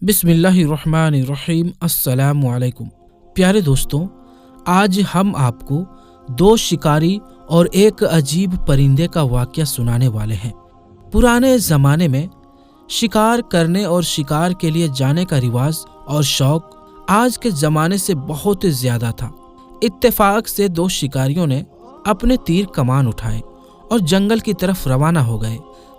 बिस्मिल्लाहिर्रहमानिर्रहीम। अस्सलामु अलैकुम। प्यारे दोस्तों, आज हम आपको दो शिकारी और एक अजीब परिंदे का वाक़या सुनाने वाले हैं। पुराने ज़माने में शिकार करने और शिकार के लिए जाने का रिवाज और शौक आज के ज़माने से बहुत ज़्यादा था। इत्तेफाक से दो शिकारियों ने अपने तीर कमान उठाए और जंगल की तरफ रवाना हो गए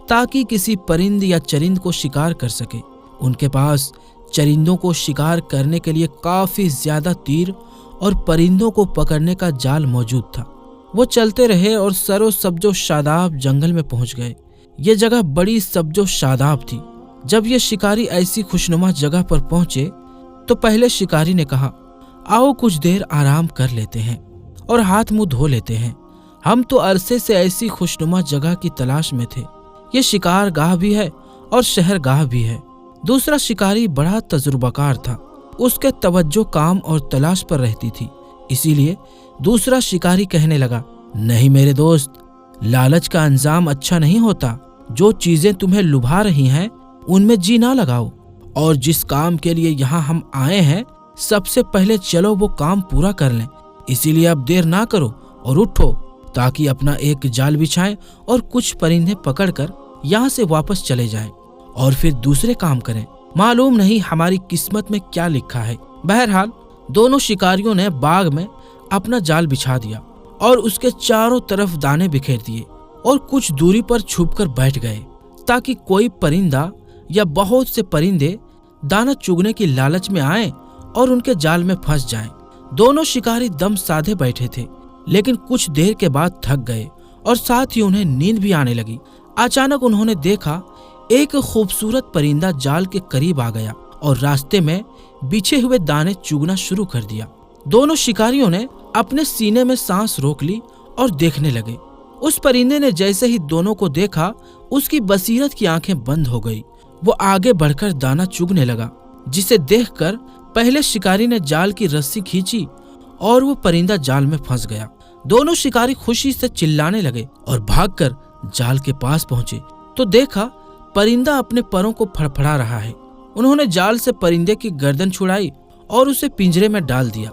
ताकि किसी परिंद या चरिंद को शिकार कर सके। उनके पास चरिंदों को शिकार करने के लिए काफी ज्यादा तीर और परिंदों को पकड़ने का जाल मौजूद था। वो चलते रहे और सरो सब्जो शादाब जंगल में पहुंच गए। ये जगह बड़ी सब्जो शादाब थी। जब ये शिकारी ऐसी खुशनुमा जगह पर पहुंचे तो पहले शिकारी ने कहा, आओ कुछ देर आराम कर लेते हैं और हाथ मुंह धो लेते हैं। हम तो अरसे से ऐसी खुशनुमा जगह की तलाश में थे। ये शिकार गाह भी है और शहर गाह भी है। दूसरा शिकारी बड़ा तजुर्बाकार था। उसके तवज्जो काम और तलाश पर रहती थी। इसीलिए दूसरा शिकारी कहने लगा, नहीं मेरे दोस्त, लालच का अंजाम अच्छा नहीं होता। जो चीजें तुम्हें लुभा रही हैं उनमें जी ना लगाओ, और जिस काम के लिए यहाँ हम आए हैं सबसे पहले चलो वो काम पूरा कर लें। इसीलिए अब देर ना करो और उठो ताकि अपना एक जाल बिछाएं और कुछ परिंदे पकड़कर यहाँ से वापस चले जाएं और फिर दूसरे काम करें। मालूम नहीं हमारी किस्मत में क्या लिखा है। बहरहाल दोनों शिकारियों ने बाग में अपना जाल बिछा दिया और उसके चारों तरफ दाने बिखेर दिए और कुछ दूरी पर छुपकर बैठ गए ताकि कोई परिंदा या बहुत से परिंदे दाना चुगने की लालच में आए और उनके जाल में फंस जाएं। दोनों शिकारी दम साधे बैठे थे, लेकिन कुछ देर के बाद थक गए और साथ ही उन्हें नींद भी आने लगी। अचानक उन्होंने देखा एक खूबसूरत परिंदा जाल के करीब आ गया और रास्ते में बिछे हुए दाने चुगना शुरू कर दिया। दोनों शिकारियों ने अपने सीने में सांस रोक ली और देखने लगे। उस परिंदे ने जैसे ही दोनों को देखा उसकी बसीरत की आंखें बंद हो गई। वो आगे बढ़कर दाना चुगने लगा, जिसे देखकर पहले शिकारी ने जाल की रस्सी खींची और वो परिंदा जाल में फंस गया। दोनों शिकारी खुशी से चिल्लाने लगे और भागकर जाल के पास पहुंचे तो देखा परिंदा अपने परों को फड़फड़ा रहा है। उन्होंने जाल से परिंदे की गर्दन छुड़ाई और उसे पिंजरे में डाल दिया।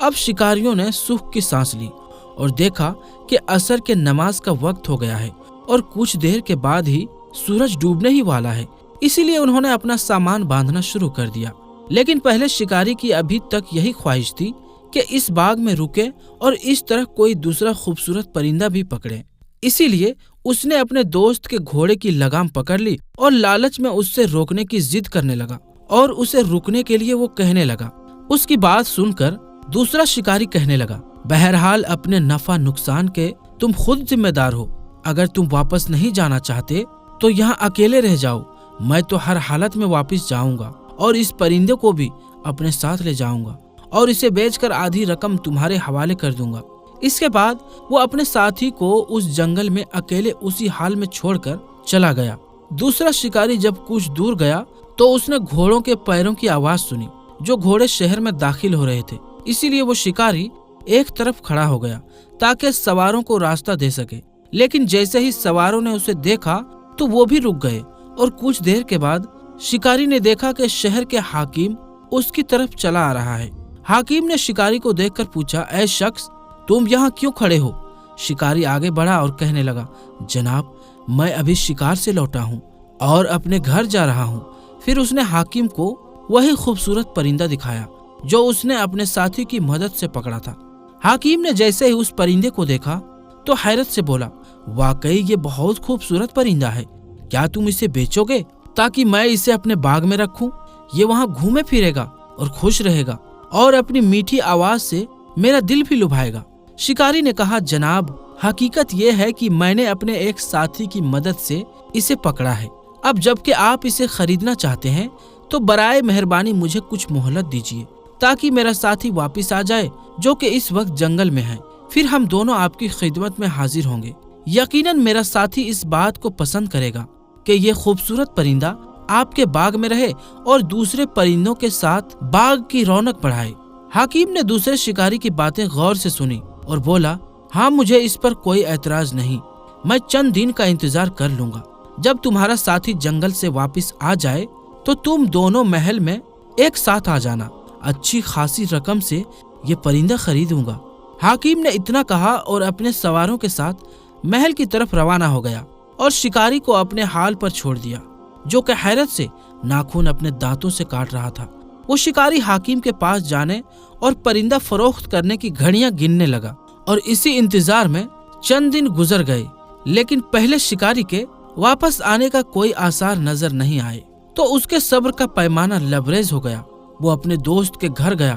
अब शिकारियों ने सुख की सांस ली और देखा कि असर के नमाज का वक्त हो गया है और कुछ देर के बाद ही सूरज डूबने ही वाला है। इसीलिए उन्होंने अपना सामान बांधना शुरू कर दिया। लेकिन पहले शिकारी की अभी तक यही ख्वाहिश थी कि इस बाग में रुके और इस तरह कोई दूसरा खूबसूरत परिंदा भी पकड़े। इसीलिए उसने अपने दोस्त के घोड़े की लगाम पकड़ ली और लालच में उससे रोकने की जिद करने लगा और उसे रुकने के लिए वो कहने लगा। उसकी बात सुनकर दूसरा शिकारी कहने लगा, बहरहाल अपने नफा नुकसान के तुम खुद जिम्मेदार हो। अगर तुम वापस नहीं जाना चाहते तो यहाँ अकेले रह जाओ। मैं तो हर हालत में वापस जाऊंगा और इस परिंदे को भी अपने साथ ले जाऊंगा और इसे बेचकर आधी रकम तुम्हारे हवाले कर दूंगा। इसके बाद वो अपने साथी को उस जंगल में अकेले उसी हाल में छोड़कर चला गया। दूसरा शिकारी जब कुछ दूर गया तो उसने घोड़ों के पैरों की आवाज सुनी जो घोड़े शहर में दाखिल हो रहे थे। इसीलिए वो शिकारी एक तरफ खड़ा हो गया ताकि सवारों को रास्ता दे सके। लेकिन जैसे ही सवारों ने उसे देखा तो वो भी रुक गए और कुछ देर के बाद शिकारी ने देखा कि शहर के हाकिम उसकी तरफ चला आ रहा है। हाकिम ने शिकारी को देखकर पूछा, ऐ शख्स, तुम यहाँ क्यों खड़े हो? शिकारी आगे बढ़ा और कहने लगा, जनाब, मैं अभी शिकार से लौटा हूँ और अपने घर जा रहा हूँ। फिर उसने हाकिम को वही खूबसूरत परिंदा दिखाया जो उसने अपने साथी की मदद से पकड़ा था। हाकिम ने जैसे ही उस परिंदे को देखा तो हैरत से बोला, वाकई ये बहुत खूबसूरत परिंदा है। क्या तुम इसे बेचोगे ताकि मैं इसे अपने बाग में रखूं? ये वहाँ घूमे फिरेगा और खुश रहेगा और अपनी मीठी आवाज से मेरा दिल भी लुभाएगा। शिकारी ने कहा, जनाब, हकीकत यह है कि मैंने अपने एक साथी की मदद से इसे पकड़ा है। अब जबकि आप इसे खरीदना चाहते हैं तो बराए मेहरबानी मुझे कुछ मोहलत दीजिए ताकि मेरा साथी वापस आ जाए जो कि इस वक्त जंगल में है। फिर हम दोनों आपकी खिदमत में हाजिर होंगे। यकीनन मेरा साथी इस बात को पसंद करेगा कि ये खूबसूरत परिंदा आपके बाग में रहे और दूसरे परिंदों के साथ बाग की रौनक बढ़ाए। हाकिम ने दूसरे शिकारी की बातें गौर से सुनी और बोला, हाँ, मुझे इस पर कोई एतराज नहीं। मैं चंद दिन का इंतजार कर लूंगा। जब तुम्हारा साथी जंगल से वापस आ जाए तो तुम दोनों महल में एक साथ आ जाना, अच्छी खासी रकम से ये परिंदा खरीदूंगा। हाकिम ने इतना कहा और अपने सवारों के साथ महल की तरफ रवाना हो गया और शिकारी को अपने हाल पर छोड़ दिया, जो कि हैरत से नाखून अपने दांतों से काट रहा था। वो शिकारी हाकिम के पास जाने और परिंदा फरोख्त करने की घड़ियां गिनने लगा और इसी इंतजार में चंद दिन गुजर गए, लेकिन पहले शिकारी के वापस आने का कोई आसार नजर नहीं आए। तो उसके सब्र का पैमाना लबरेज हो गया। वो अपने दोस्त के घर गया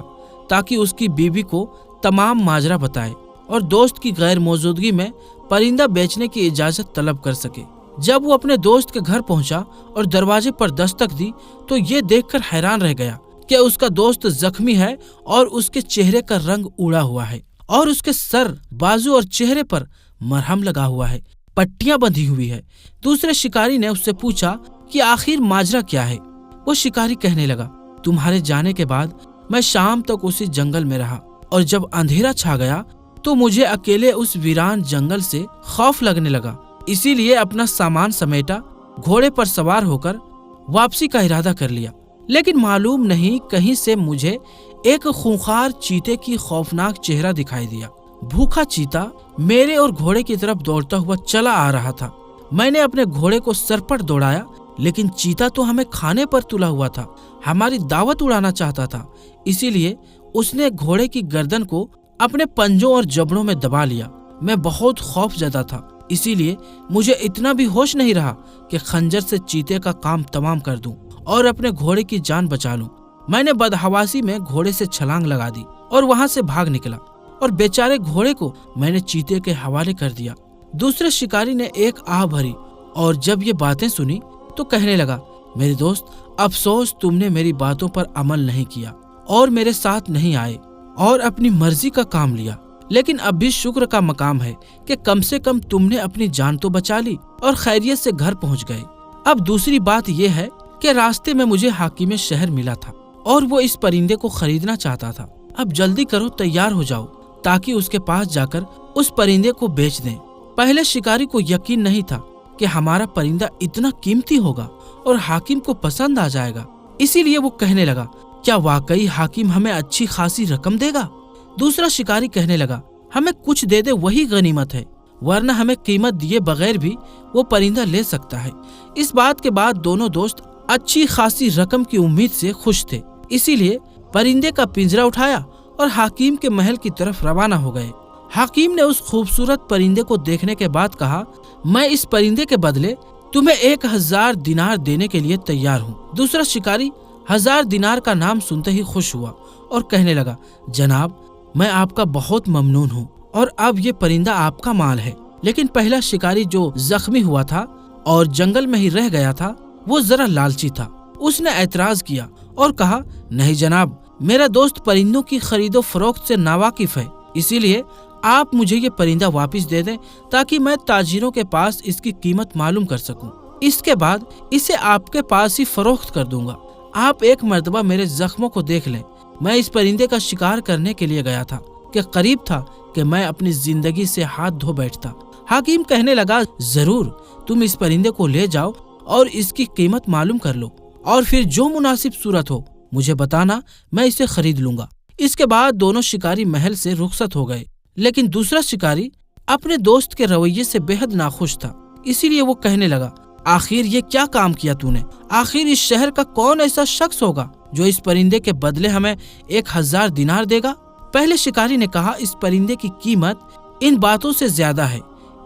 ताकि उसकी बीवी को तमाम माजरा बताए और दोस्त की गैर मौजूदगी में परिंदा बेचने की इजाजत तलब कर सके। जब वो अपने दोस्त के घर पहुंचा और दरवाजे पर दस्तक दी तो ये देखकर हैरान रह गया कि उसका दोस्त जख्मी है और उसके चेहरे का रंग उड़ा हुआ है और उसके सर, बाजू और चेहरे पर मरहम लगा हुआ है, पट्टियां बंधी हुई है। दूसरे शिकारी ने उससे पूछा कि आखिर माजरा क्या है। वो शिकारी कहने लगा, तुम्हारे जाने के बाद मैं शाम तक उसी जंगल में रहा और जब अंधेरा छा गया तो मुझे अकेले उस वीरान जंगल से खौफ लगने लगा। इसीलिए अपना सामान समेटा, घोड़े पर सवार होकर वापसी का इरादा कर लिया। लेकिन मालूम नहीं कहीं से मुझे एक खूंखार चीते की खौफनाक चेहरा दिखाई दिया। भूखा चीता मेरे और घोड़े की तरफ दौड़ता हुआ चला आ रहा था। मैंने अपने घोड़े को सरपट दौड़ाया, लेकिन चीता तो हमें खाने पर तुला हुआ था, हमारी दावत उड़ाना चाहता था। इसीलिए उसने घोड़े की गर्दन को अपने पंजों और जबड़ों में दबा लिया। मैं बहुत खौफजदा था, इसीलिए मुझे इतना भी होश नहीं रहा कि खंजर से चीते का काम तमाम कर दूं और अपने घोड़े की जान बचा लूं। मैंने बदहवासी में घोड़े से छलांग लगा दी और वहां से भाग निकला और बेचारे घोड़े को मैंने चीते के हवाले कर दिया। दूसरे शिकारी ने एक आह भरी और जब ये बातें सुनी तो कहने लगा, मेरे दोस्त, अफसोस तुमने मेरी बातों पर अमल नहीं किया और मेरे साथ नहीं आए और अपनी मर्जी का काम लिया। लेकिन अब भी शुक्र का मकाम है कि कम से कम तुमने अपनी जान तो बचा ली और खैरियत से घर पहुंच गए। अब दूसरी बात यह है कि रास्ते में मुझे हाकिम शहर मिला था और वो इस परिंदे को खरीदना चाहता था। अब जल्दी करो, तैयार हो जाओ ताकि उसके पास जाकर उस परिंदे को बेच दें। पहले शिकारी को यकीन नहीं था कि हमारा परिंदा इतना कीमती होगा और हाकिम को पसंद आ जाएगा। इसीलिए वो कहने लगा, क्या वाकई हाकिम हमें अच्छी खासी रकम देगा? दूसरा शिकारी कहने लगा, हमें कुछ दे दे वही गनीमत है, वरना हमें कीमत दिए बगैर भी वो परिंदा ले सकता है। इस बात के बाद दोनों दोस्त अच्छी खासी रकम की उम्मीद से खुश थे। इसीलिए परिंदे का पिंजरा उठाया और हाकिम के महल की तरफ रवाना हो गए। हाकिम ने उस खूबसूरत परिंदे को देखने के बाद कहा, मैं इस परिंदे के बदले तुम्हें 1000 दिनार देने के लिए तैयार हूँ। दूसरा शिकारी 1000 दिनार का नाम सुनते ही खुश हुआ और कहने लगा, जनाब, मैं आपका बहुत ममनून हूँ और अब ये परिंदा आपका माल है। लेकिन पहला शिकारी जो जख्मी हुआ था और जंगल में ही रह गया था, वो जरा लालची था। उसने ऐतराज किया और कहा, नहीं जनाब, मेरा दोस्त परिंदों की खरीदो फरोख्त से नावाकिफ है, इसीलिए आप मुझे ये परिंदा वापस दे दें ताकि मैं ताजिरों के पास इसकी कीमत मालूम कर सकूं। इसके बाद इसे आपके पास ही फरोख्त कर दूंगा। आप एक मर्तबा मेरे जख्मों को देख लें। मैं इस परिंदे का शिकार करने के लिए गया था कि करीब था कि मैं अपनी जिंदगी से हाथ धो बैठता। हाकिम कहने लगा, जरूर, तुम इस परिंदे को ले जाओ और इसकी कीमत मालूम कर लो और फिर जो मुनासिब सूरत हो मुझे बताना, मैं इसे खरीद लूंगा। इसके बाद दोनों शिकारी महल से रुखसत हो गए। लेकिन दूसरा शिकारी अपने दोस्त के रवैये से बेहद नाखुश था। इसीलिए वो कहने लगा, आखिर ये क्या काम किया तूने? आखिर इस शहर का कौन ऐसा शख्स होगा जो इस परिंदे के बदले हमें 1000 दिनार देगा? पहले शिकारी ने कहा, इस परिंदे की कीमत इन बातों से ज्यादा है,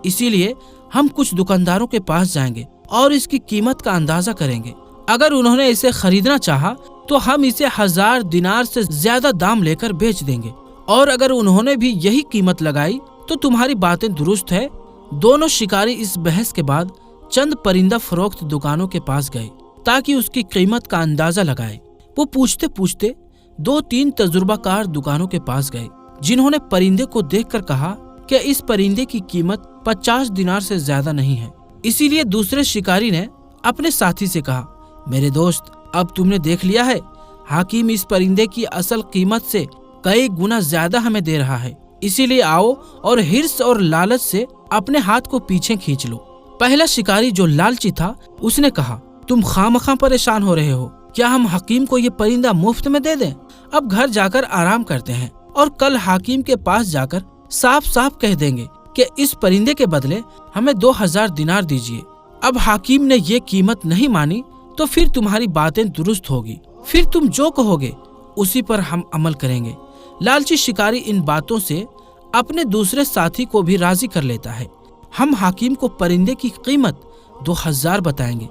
इसीलिए हम कुछ दुकानदारों के पास जाएंगे और इसकी कीमत का अंदाजा करेंगे। अगर उन्होंने इसे खरीदना चाहा तो हम इसे 1000 दिनार से ज्यादा दाम लेकर बेच देंगे, और अगर उन्होंने भी यही कीमत लगाई तो तुम्हारी बातें दुरुस्त है। दोनों शिकारी इस बहस के बाद चंद परिंदा फरोख्त दुकानों के पास गए ताकि उसकी कीमत का अंदाजा लगाए। वो पूछते पूछते 2-3 तजुर्बाकार दुकानों के पास गए, जिन्होंने परिंदे को देखकर कहा कि इस परिंदे की कीमत 50 दिनार से ज्यादा नहीं है। इसीलिए दूसरे शिकारी ने अपने साथी से कहा, मेरे दोस्त, अब तुमने देख लिया है, हाकिम इस परिंदे की असल कीमत से कई गुना ज्यादा हमें दे रहा है। इसीलिए आओ और हिर्स और लालच से अपने हाथ को पीछे खींच लो। पहला शिकारी जो लालची था, उसने कहा, तुम खामखा परेशान हो रहे हो। क्या हम हकीम को ये परिंदा मुफ्त में दे दें? अब घर जाकर आराम करते हैं और कल हाकिम के पास जाकर साफ साफ कह देंगे कि इस परिंदे के बदले हमें 2000 दिनार दीजिए। अब हाकिम ने ये कीमत नहीं मानी तो फिर तुम्हारी बातें दुरुस्त होगी, फिर तुम जो कहोगे उसी पर हम अमल करेंगे। लालची शिकारी इन बातों से अपने दूसरे साथी को भी राजी कर लेता है। हम हाकिम को परिंदे की कीमत 2000 बताएंगे,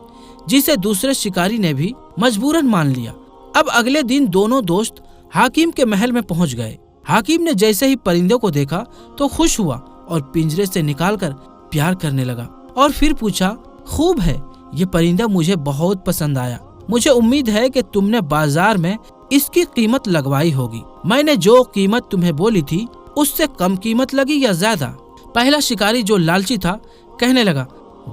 जिसे दूसरे शिकारी ने भी मजबूरन मान लिया। अब अगले दिन दोनों दोस्त हाकिम के महल में पहुंच गए। हाकिम ने जैसे ही परिंदे को देखा तो खुश हुआ और पिंजरे से निकालकर प्यार करने लगा और फिर पूछा, खूब है, ये परिंदा मुझे बहुत पसंद आया। मुझे उम्मीद है कि तुमने बाजार में इसकी कीमत लगवाई होगी। मैंने जो कीमत तुम्हें बोली थी उससे कम कीमत लगी या ज्यादा? पहला शिकारी जो लालची था कहने लगा,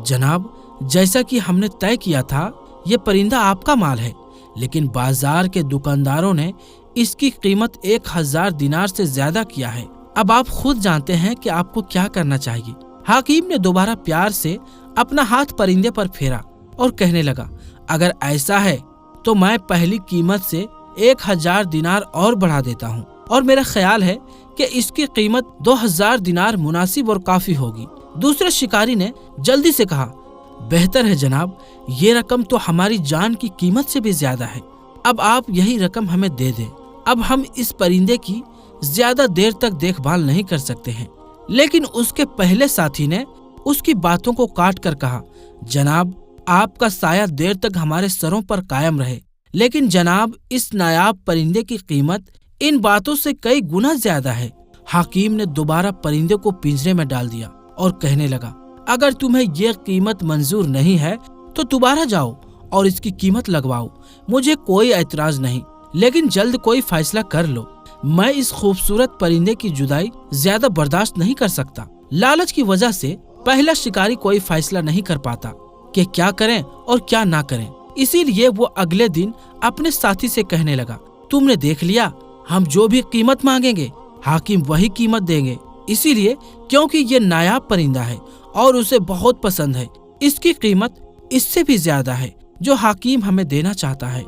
जनाब, जैसा कि हमने तय किया था ये परिंदा आपका माल है, लेकिन बाजार के दुकानदारों ने इसकी कीमत 1000 दिनार से ज्यादा किया है। अब आप खुद जानते हैं कि आपको क्या करना चाहिए। हाकिम ने दोबारा प्यार से अपना हाथ परिंदे पर फेरा और कहने लगा, अगर ऐसा है तो मैं पहली कीमत से 1000 दिनार और बढ़ा देता हूँ और मेरा ख्याल है कि इसकी कीमत 2000 दिनार मुनासिब और काफी होगी। दूसरे शिकारी ने जल्दी से कहा, बेहतर है जनाब, ये रकम तो हमारी जान की कीमत से भी ज्यादा है। अब आप यही रकम हमें दे दें। अब हम इस परिंदे की ज्यादा देर तक देखभाल नहीं कर सकते हैं। लेकिन उसके पहले साथी ने उसकी बातों को काट कर कहा, जनाब, आपका साया देर तक हमारे सरों पर कायम रहे, लेकिन जनाब, इस नायाब परिंदे की कीमत इन बातों से कई गुना ज्यादा है। हाकिम ने दोबारा परिंदे को पिंजरे में डाल दिया और कहने लगा, अगर तुम्हें यह कीमत मंजूर नहीं है तो दोबारा जाओ और इसकी कीमत लगवाओ। मुझे कोई ऐतराज नहीं, लेकिन जल्द कोई फैसला कर लो। मैं इस खूबसूरत परिंदे की जुदाई ज्यादा बर्दाश्त नहीं कर सकता। लालच की वजह से पहला शिकारी कोई फैसला नहीं कर पाता कि क्या करें और क्या ना करें। इसीलिए वो अगले दिन अपने साथी से कहने लगा, तुमने देख लिया, हम जो भी कीमत मांगेंगे हाकिम वही कीमत देंगे। इसीलिए क्योंकि ये नायाब परिंदा है और उसे बहुत पसंद है, इसकी कीमत इससे भी ज्यादा है जो हाकिम हमें देना चाहता है।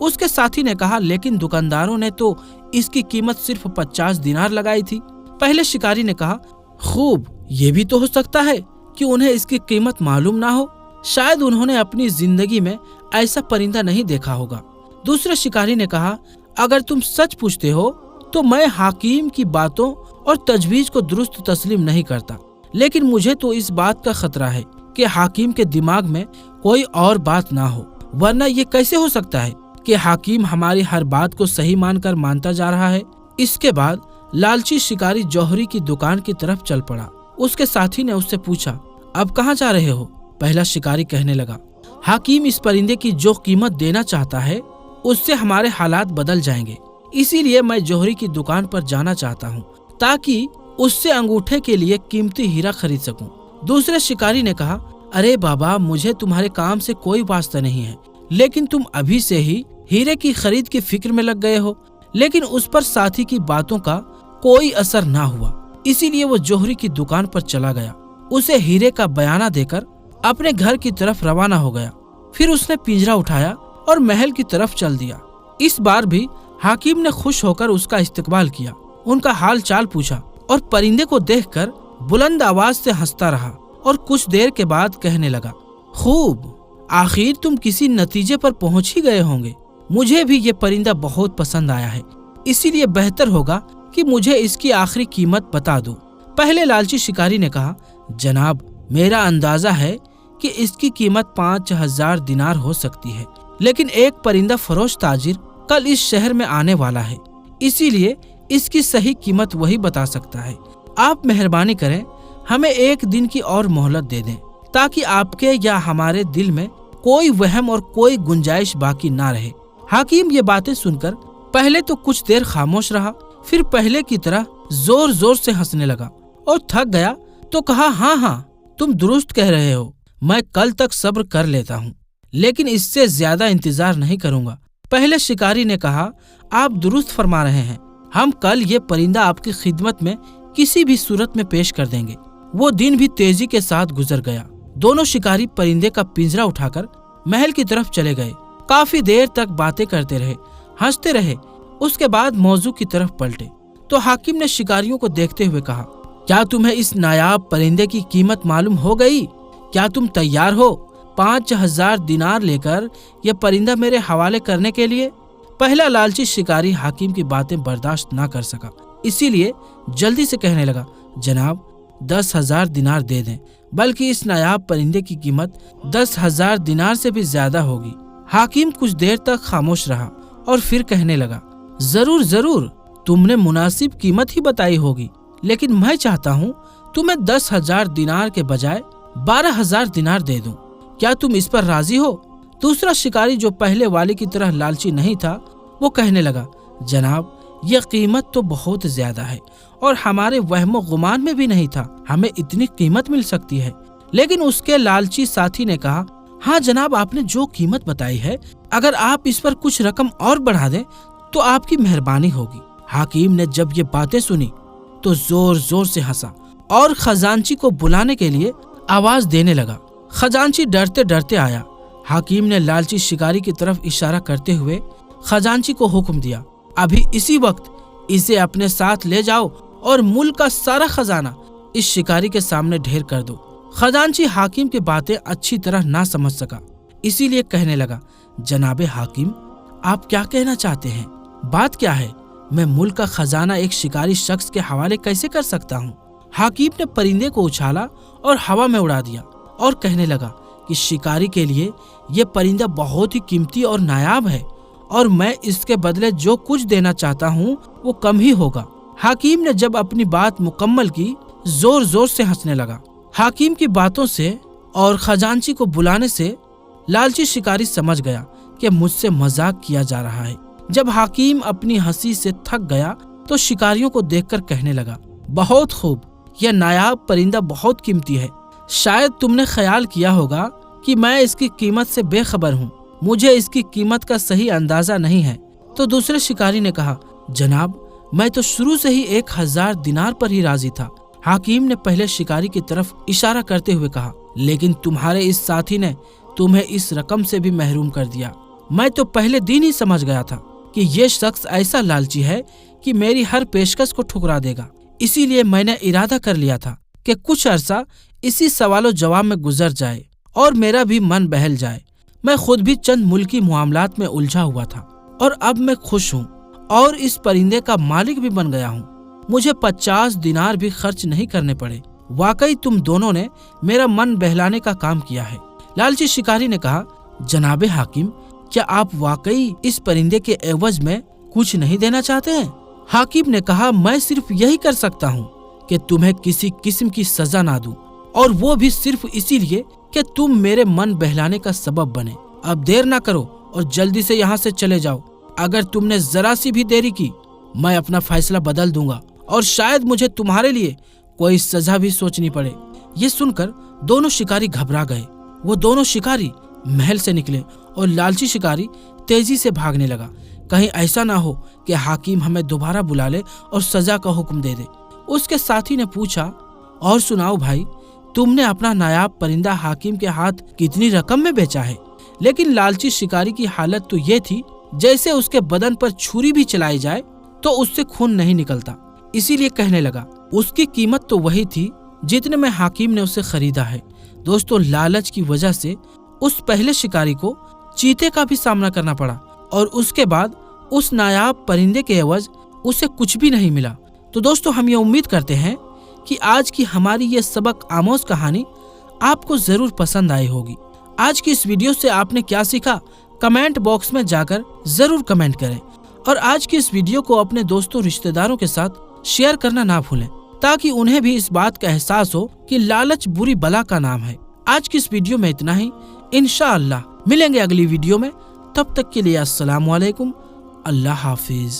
उसके साथी ने कहा, लेकिन दुकानदारों ने तो इसकी कीमत सिर्फ 50 दिनार लगाई थी। पहले शिकारी ने कहा, खूब, ये भी तो हो सकता है कि उन्हें इसकी कीमत मालूम ना हो। शायद उन्होंने अपनी जिंदगी में ऐसा परिंदा नहीं देखा होगा। दूसरे शिकारी ने कहा, अगर तुम सच पूछते हो तो मैं हाकिम की बातों और तजवीज को दुरुस्त तस्लीम नहीं करता, लेकिन मुझे तो इस बात का खतरा है कि हाकिम के दिमाग में कोई और बात ना हो, वरना ये कैसे हो सकता है कि हाकिम हमारी हर बात को सही मानकर मानता जा रहा है। इसके बाद लालची शिकारी जौहरी की दुकान की तरफ चल पड़ा। उसके साथी ने उससे पूछा, अब कहाँ जा रहे हो? पहला शिकारी कहने लगा, हाकिम इस परिंदे की जो कीमत देना चाहता है उससे हमारे हालात बदल जाएंगे, इसीलिए मैं जौहरी की दुकान पर जाना चाहता हूँ ताकि उससे अंगूठे के लिए कीमती हीरा खरीद सकूं। दूसरे शिकारी ने कहा, अरे बाबा, मुझे तुम्हारे काम से कोई वास्ता नहीं है, लेकिन तुम अभी से ही हीरे की खरीद की फिक्र में लग गए हो। लेकिन उस पर साथी की बातों का कोई असर ना हुआ, इसीलिए वो जौहरी की दुकान पर चला गया। उसे हीरे का बयाना देकर अपने घर की तरफ रवाना हो गया। फिर उसने पिंजरा उठाया और महल की तरफ चल दिया। इस बार भी हाकिम ने खुश होकर उसका इस्तकबाल किया, उनका हाल चाल पूछा और परिंदे को देखकर बुलंद आवाज से हंसता रहा और कुछ देर के बाद कहने लगा, खूब, आखिर तुम किसी नतीजे पर पहुंच ही गए होंगे। मुझे भी ये परिंदा बहुत पसंद आया है, इसीलिए बेहतर होगा कि मुझे इसकी आखिरी कीमत बता दो। पहले लालची शिकारी ने कहा, जनाब, मेरा अंदाजा है कि इसकी कीमत 5000 दिनार हो सकती है, लेकिन एक परिंदा फरोश ताजिर कल इस शहर में आने वाला है, इसीलिए इसकी सही कीमत वही बता सकता है। आप मेहरबानी करें, हमें एक दिन की और मोहलत दे दें ताकि आपके या हमारे दिल में कोई वहम और कोई गुंजाइश बाकी ना रहे। हाकिम ये बातें सुनकर पहले तो कुछ देर खामोश रहा, फिर पहले की तरह जोर जोर से हंसने लगा और थक गया तो कहा, हाँ, तुम दुरुस्त कह रहे हो, मैं कल तक सब्र कर लेता हूँ, लेकिन इससे ज्यादा इंतजार नहीं करूँगा। पहले शिकारी ने कहा, आप दुरुस्त फरमा रहे हैं, हम कल ये परिंदा आपकी खिदमत में किसी भी सूरत में पेश कर देंगे। वो दिन भी तेजी के साथ गुजर गया। दोनों शिकारी परिंदे का पिंजरा उठाकर महल की तरफ चले गए। काफी देर तक बातें करते रहे, हंसते रहे। उसके बाद मौजू की तरफ पलटे तो हाकिम ने शिकारियों को देखते हुए कहा, क्या तुम्हें इस नायाब परिंदे की कीमत मालूम हो गई? क्या तुम तैयार हो 5000 दिनार लेकर यह परिंदा मेरे हवाले करने के लिए? पहला लालची शिकारी हाकिम की बातें बर्दाश्त ना कर सका, इसीलिए जल्दी से कहने लगा, जनाब 10,000 दिनार दे दें, बल्कि इस नायाब परिंदे की कीमत 10,000 दिनार से भी ज्यादा होगी। हाकिम कुछ देर तक खामोश रहा और फिर कहने लगा, जरूर जरूर, तुमने मुनासिब कीमत ही बताई होगी, लेकिन मैं चाहता हूँ तुम्हें 10,000 दिनार के बजाय 12,000 दिनार दे दूं। क्या तुम इस पर राजी हो? दूसरा शिकारी, जो पहले वाले की तरह लालची नहीं था, वो कहने लगा, जनाब यह कीमत तो बहुत ज्यादा है और हमारे वहमो गुमान में भी नहीं था हमें इतनी कीमत मिल सकती है। लेकिन उसके लालची साथी ने कहा, हाँ जनाब, आपने जो कीमत बताई है, अगर आप इस पर कुछ रकम और बढ़ा दें तो आपकी मेहरबानी होगी। हाकिम ने जब ये बातें सुनी तो जोर जोर से हंसा और खजांची को बुलाने के लिए आवाज देने लगा। खजांची डरते डरते आया। हाकिम ने लालची शिकारी की तरफ इशारा करते हुए खजांची को हुक्म दिया, अभी इसी वक्त इसे अपने साथ ले जाओ और मुल्क का सारा खजाना इस शिकारी के सामने ढेर कर दो। खजांची हाकिम की बातें अच्छी तरह ना समझ सका, इसीलिए कहने लगा, जनाबे हाकिम, आप क्या कहना चाहते हैं? बात क्या है? मैं मुल्क का खजाना एक शिकारी शख्स के हवाले कैसे कर सकता हूँ? हाकिम ने परिंदे को उछाला और हवा में उड़ा दिया और कहने लगा कि शिकारी के लिए यह परिंदा बहुत ही कीमती और नायाब है और मैं इसके बदले जो कुछ देना चाहता हूँ वो कम ही होगा। हाकिम ने जब अपनी बात मुकम्मल की, जोर जोर से हंसने लगा। हाकिम की बातों से और खजांची को बुलाने से लालची शिकारी समझ गया कि मुझसे मजाक किया जा रहा है। जब हाकिम अपनी हंसी से थक गया तो शिकारियों को देखकर कहने लगा, बहुत खूब, यह नायाब परिंदा बहुत कीमती है। शायद तुमने ख्याल किया होगा कि मैं इसकी कीमत से बेखबर हूँ, मुझे इसकी कीमत का सही अंदाजा नहीं है। तो दूसरे शिकारी ने कहा, जनाब मैं तो शुरू से ही 1000 दिनार पर ही राजी था। हाकिम ने पहले शिकारी की तरफ इशारा करते हुए कहा, लेकिन तुम्हारे इस साथी ने तुम्हें इस रकम से भी महरूम कर दिया। मैं तो पहले दिन ही समझ गया था कि ये शख्स ऐसा लालची है कि मेरी हर पेशकश को ठुकरा देगा। इसीलिए मैंने इरादा कर लिया था कि कुछ अरसा इसी सवालों जवाब में गुजर जाए और मेरा भी मन बहल जाए। मैं खुद भी चंद मुल्की मामलात में उलझा हुआ था और अब मैं खुश हूँ और इस परिंदे का मालिक भी बन गया हूँ। मुझे 50 दिनार भी खर्च नहीं करने पड़े। वाकई तुम दोनों ने मेरा मन बहलाने का काम किया है। लालची शिकारी ने कहा, जनाबे हाकिम, क्या आप वाकई इस परिंदे के एवज में कुछ नहीं देना चाहते हैं? हाकिम ने कहा, मैं सिर्फ यही कर सकता हूँ कि तुम्हें किसी किस्म की सजा ना दूं, और वो भी सिर्फ इसीलिए कि तुम मेरे मन बहलाने का सबब बने। अब देर ना करो और जल्दी से यहाँ से चले जाओ। अगर तुमने जरा सी भी देरी की, मैं अपना फैसला बदल दूंगा और शायद मुझे तुम्हारे लिए कोई सजा भी सोचनी पड़े। ये सुनकर दोनों शिकारी घबरा गए। वो दोनों शिकारी महल से निकले और लालची शिकारी तेजी से भागने लगा। कहीं ऐसा ना हो कि हाकिम हमें दोबारा बुला ले और सजा का हुक्म दे दे। उसके साथी ने पूछा, और सुनाओ भाई, तुमने अपना नायाब परिंदा हाकिम के हाथ कितनी रकम में बेचा है? लेकिन लालची शिकारी की हालत तो ये थी जैसे उसके बदन पर छुरी भी चलाई जाए तो उससे खून नहीं निकलता। इसीलिए कहने लगा, उसकी कीमत तो वही थी जितने में हाकिम ने उसे खरीदा है। दोस्तों, लालच की वजह से उस पहले शिकारी को चीते का भी सामना करना पड़ा और उसके बाद उस नायाब परिंदे के एवज उसे कुछ भी नहीं मिला। तो दोस्तों, हम ये उम्मीद करते हैं कि आज की हमारी ये सबक आमोज कहानी आपको जरूर पसंद आई होगी। आज की इस वीडियो से आपने क्या सीखा, कमेंट बॉक्स में जाकर जरूर कमेंट करें और आज की इस वीडियो को अपने दोस्तों रिश्तेदारों के साथ शेयर करना ना भूलें, ताकि उन्हें भी इस बात का एहसास हो कि लालच बुरी बला का नाम है। आज की इस वीडियो में इतना ही। इंशाअल्लाह मिलेंगे अगली वीडियो में। तब तक के लिए अस्सलाम वालेकुम, अल्लाह हाफिज।